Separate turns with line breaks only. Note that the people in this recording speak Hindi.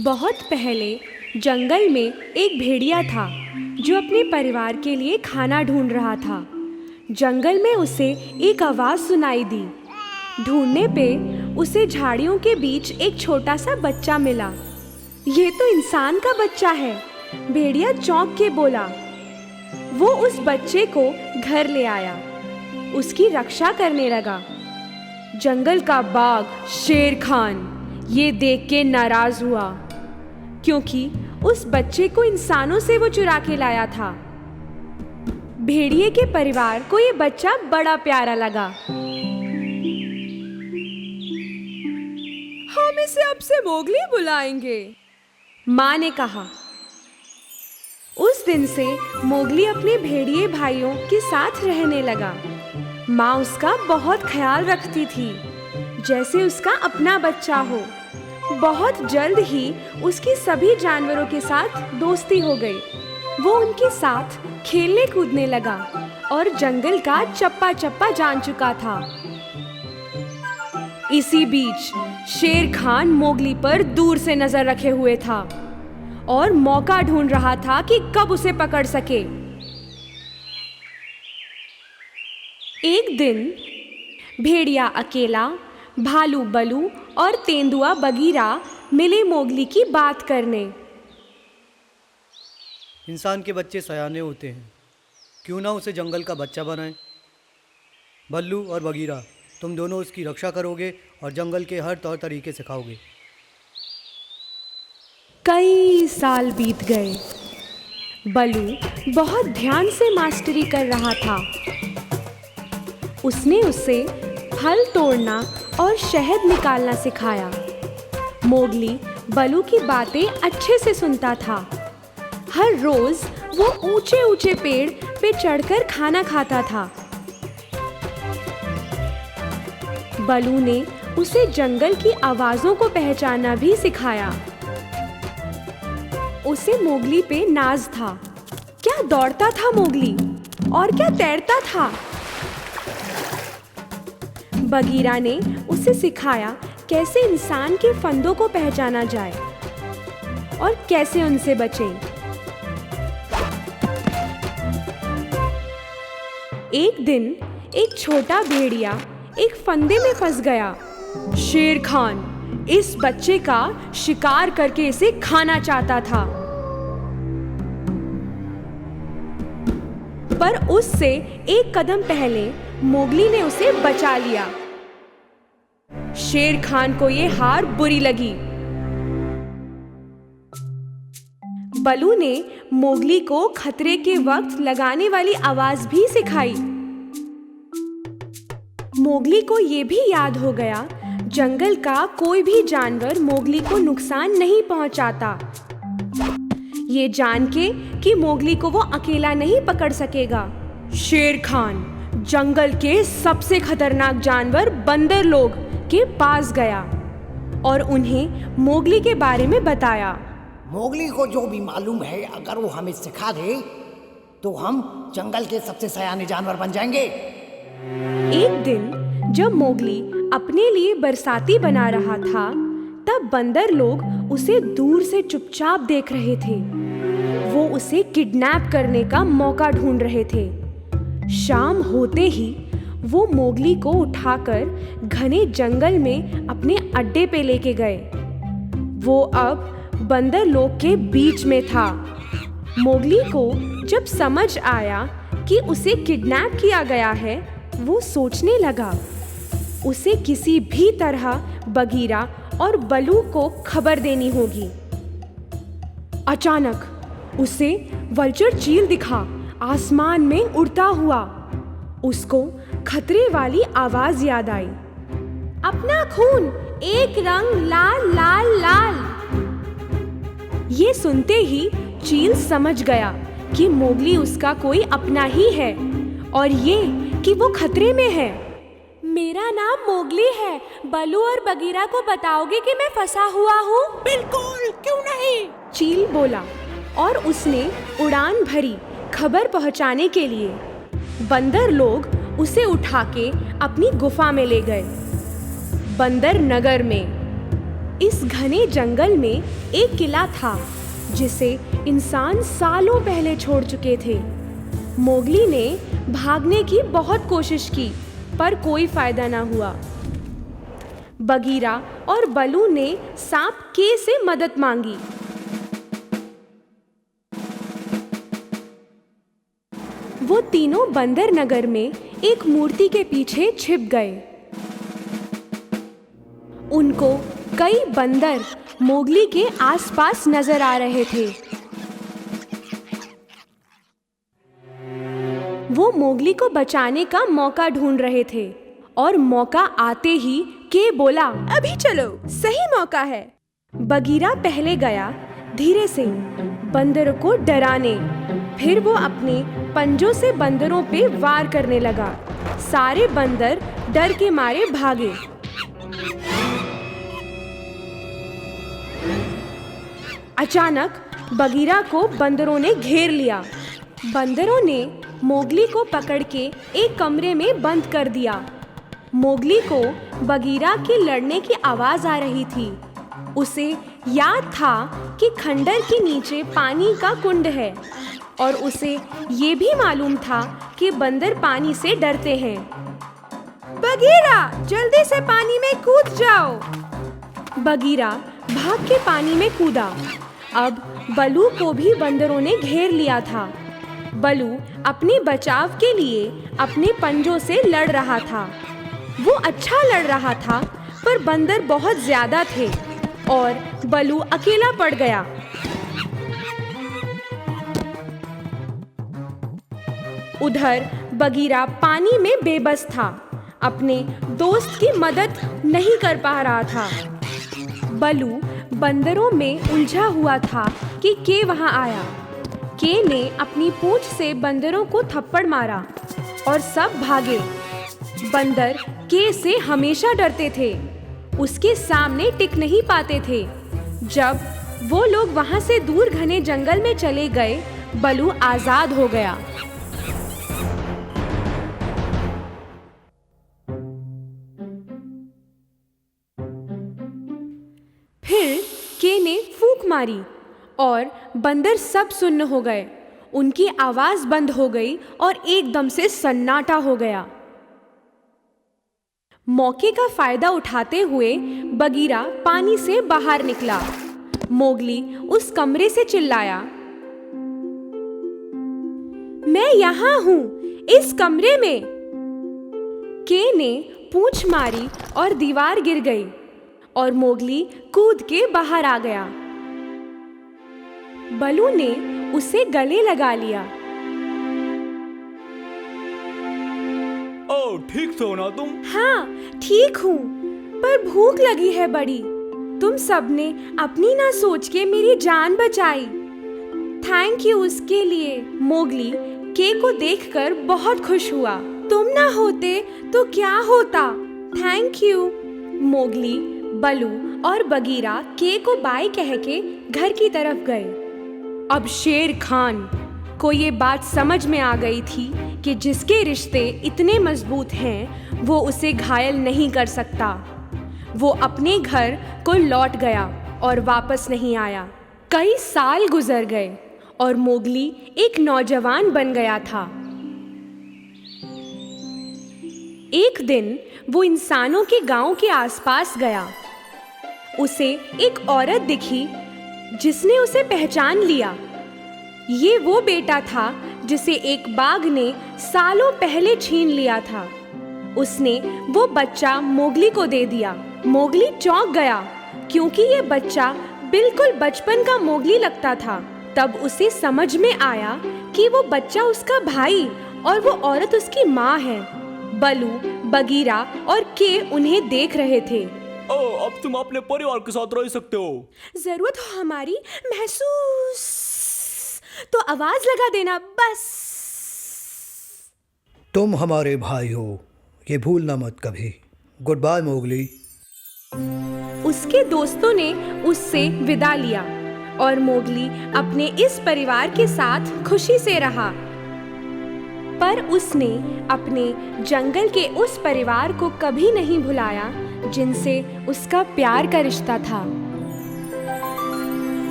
बहुत पहले जंगल में एक भेड़िया था जो अपने परिवार के लिए खाना ढूंढ रहा था। जंगल में उसे एक आवाज़ सुनाई दी। ढूंढने पे उसे झाड़ियों के बीच एक छोटा सा बच्चा मिला। ये तो इंसान का बच्चा है, भेड़िया चौंक के बोला। वो उस बच्चे को घर ले आया, उसकी रक्षा करने लगा। जंगल का बाघ शेर खान ये देख के नाराज हुआ, क्योंकि उस बच्चे को इंसानों से वो चुरा के लाया था। भेड़िए के परिवार को ये बच्चा बड़ा प्यारा लगा।
हम इसे अब से मोगली बुलाएंगे,
माँ ने कहा। उस दिन से मोगली अपने भेड़िए भाइयों के साथ रहने लगा। माँ उसका बहुत ख्याल रखती थी, जैसे उसका अपना बच्चा हो। बहुत जल्द ही उसकी सभी जानवरों के साथ दोस्ती हो गई। वो उनके साथ खेलने कूदने लगा और जंगल का चप्पा चप्पा जान चुका था। इसी बीच शेर खान मोगली पर दूर से नजर रखे हुए था और मौका ढूंढ रहा था कि कब उसे पकड़ सके। एक दिन भेड़िया अकेला, भालू बलू और तेंदुआ बगीरा मिले मोगली की बात करने।
इंसान के बच्चे सयाने होते हैं, क्यों ना उसे जंगल का बच्चा बनाएं। बल्लू और बगीरा, तुम दोनों उसकी रक्षा करोगे और जंगल के हर तौर तरीके सिखाओगे।
कई साल बीत गए। बलू बहुत ध्यान से मास्टरी कर रहा था। उसने उसे फल तोड़ना और शहद निकालना सिखाया। मोगली बलू की बातें अच्छे से सुनता था। हर रोज वो ऊंचे ऊंचे पेड़ पे चढ़कर खाना खाता था। बलू ने उसे जंगल की आवाजों को पहचानना भी सिखाया। उसे मोगली पे नाज था। क्या दौड़ता था मोगली, और क्या तैरता था। बगीरा ने उसे सिखाया कैसे इंसान के फंदों को पहचाना जाए और कैसे उनसे बचें। एक दिन एक छोटा भेड़िया एक फंदे में फंस गया। शेर खान इस बच्चे का शिकार करके इसे खाना चाहता था, पर उससे एक कदम पहले मोगली ने उसे बचा लिया। शेर खान को ये हार बुरी लगी। बलू ने मोगली को खतरे के वक्त लगाने वाली आवाज भी सिखाई। मोगली को ये भी याद हो गया, जंगल का कोई भी जानवर मोगली को नुकसान नहीं पहुंचाता। ये जान के कि मोगली को वो अकेला नहीं पकड़ सकेगा, शेर खान जंगल के सबसे खतरनाक जानवर बंदर लोग के पास गया और उन्हें मोगली के बारे में बताया।
मोगली को जो भी मालूम है, अगर वो हमें सिखा दे तो हम जंगल के सबसे सयाने जानवर बन जाएंगे।
एक दिन जब मोगली अपने लिए बरसाती बना रहा था, तब बंदर लोग उसे दूर से चुपचाप देख रहे थे। वो उसे किडनैप करने का मौका ढूंढ रहे थे। शाम होते ही वो मोगली को उठाकर घने जंगल में अपने अड्डे पे लेके गए। वो अब बंदर लोग के बीच में था। मोगली को जब समझ आया कि उसे किडनैप किया गया है, वो सोचने लगा उसे किसी भी तरह बगीरा और बलू को खबर देनी होगी। अचानक उसे वल्चर चील दिखा, आसमान में उड़ता हुआ। उसको खतरे वाली आवाज याद आई, अपना खून एक रंग लाल लाल लाल। ये सुनते ही चील समझ गया कि मोगली उसका कोई अपना ही है और ये कि वो खतरे में है। मेरा नाम मोगली है, बलू और बगीरा को बताओगे कि मैं फंसा हुआ हूँ?
बिल्कुल, क्यों नहीं,
चील बोला और उसने उड़ान भरी खबर पहुंचाने के लिए। बंदर लोग उसे उठा के अपनी गुफा में ले गए। बंदर नगर में इस घने जंगल में एक किला था जिसे इंसान सालों पहले छोड़ चुके थे। मोगली ने भागने की बहुत कोशिश की पर कोई फायदा ना हुआ। बगीरा और बलू ने सांप के से मदद मांगी। वो तीनों बंदर नगर में एक मूर्ति के पीछे छिप गए। उनको कई बंदर मोगली के आसपास नजर आ रहे थे। वो मोगली को बचाने का मौका ढूंढ रहे थे और मौका आते ही के बोला,
अभी चलो, सही मौका है।
बगीरा पहले गया, धीरे से बंदरों को डराने। फिर वो अपने पंजों से बंदरों पे वार करने लगा। सारे बंदर डर के मारे भागे। अचानक बगीरा को बंदरों ने घेर लिया। बंदरों ने मोगली को पकड़ के एक कमरे में बंद कर दिया। मोगली को बगीरा के लड़ने की आवाज आ रही थी। उसे याद था कि खंडर के नीचे पानी का कुंड है और उसे ये भी मालूम था कि बंदर पानी से डरते हैं।
बगीरा, जल्दी से पानी में कूद जाओ।
बगीरा भाग के पानी में कूदा। अब बलू को भी बंदरों ने घेर लिया था। बलू अपने बचाव के लिए अपने पंजों से लड़ रहा था। वो अच्छा लड़ रहा था पर बंदर बहुत ज्यादा थे और बलू अकेला पड़ गया। उधर बगीरा पानी में बेबस था, अपने दोस्त की मदद नहीं कर पा रहा था। बलू बंदरों में उलझा हुआ था कि के वहां आया। के ने अपनी पूंछ से बंदरों को थप्पड़ मारा और सब भागे। बंदर के से हमेशा डरते थे, उसके सामने टिक नहीं पाते थे। जब वो लोग वहां से दूर घने जंगल में चले गए, बलू आजाद हो गया। फिर के ने फूंक मारी और बंदर सब सुन्न हो गए। उनकी आवाज बंद हो गई और एकदम से सन्नाटा हो गया। मौके का फायदा उठाते हुए बगीरा पानी से बाहर निकला। मोगली उस कमरे से चिल्लाया, मैं यहाँ हूँ, इस कमरे में। के ने पूंछ मारी और दीवार गिर गई और मोगली कूद के बाहर आ गया। बलू ने उसे गले लगा लिया।
ओ, ठीक तो हो ना तुम?
हाँ, ठीक हूँ, पर भूख लगी है बड़ी। तुम सबने अपनी ना सोच के मेरी जान बचाई। थैंक यू उसके लिए। मोगली के को देखकर बहुत खुश हुआ। तुम ना होते तो क्या होता? Thank you. मोगली, बलू और बगीरा के को बाय कह के घर की तरफ गए। अब शेर खान को ये बात समझ में आ गई थी कि जिसके रिश्ते इतने मजबूत हैं वो उसे घायल नहीं कर सकता। वो अपने घर को लौट गया और वापस नहीं आया। कई साल गुजर गए और मोगली एक नौजवान बन गया था। एक दिन वो इंसानों के गांव के आसपास गया। उसे एक औरत दिखी जिसने उसे पहचान लिया। ये वो बेटा था जिसे एक बाघ ने सालों पहले छीन लिया था। उसने वो बच्चा मोगली को दे दिया। मोगली चौंक गया क्योंकि ये बच्चा बिल्कुल बचपन का मोगली लगता था। तब उसे समझ में आया कि वो बच्चा उसका भाई और वो औरत उसकी माँ है। बलू, बगीरा और के उन्हें देख रहे थे।
ओ, अब तुम अपने परिवार के साथ रह सकते हो।
जरूरत हो हमारी महसूस तो आवाज लगा देना बस।
तुम हमारे भाई हो, ये भूलना मत कभी। Good bye Mowgli.
उसके दोस्तों ने उससे विदा लिया और मोगली अपने इस परिवार के साथ खुशी से रहा। पर उसने अपने जंगल के उस परिवार को कभी नहीं भुलाया जिनसे उसका प्यार का रिश्ता था।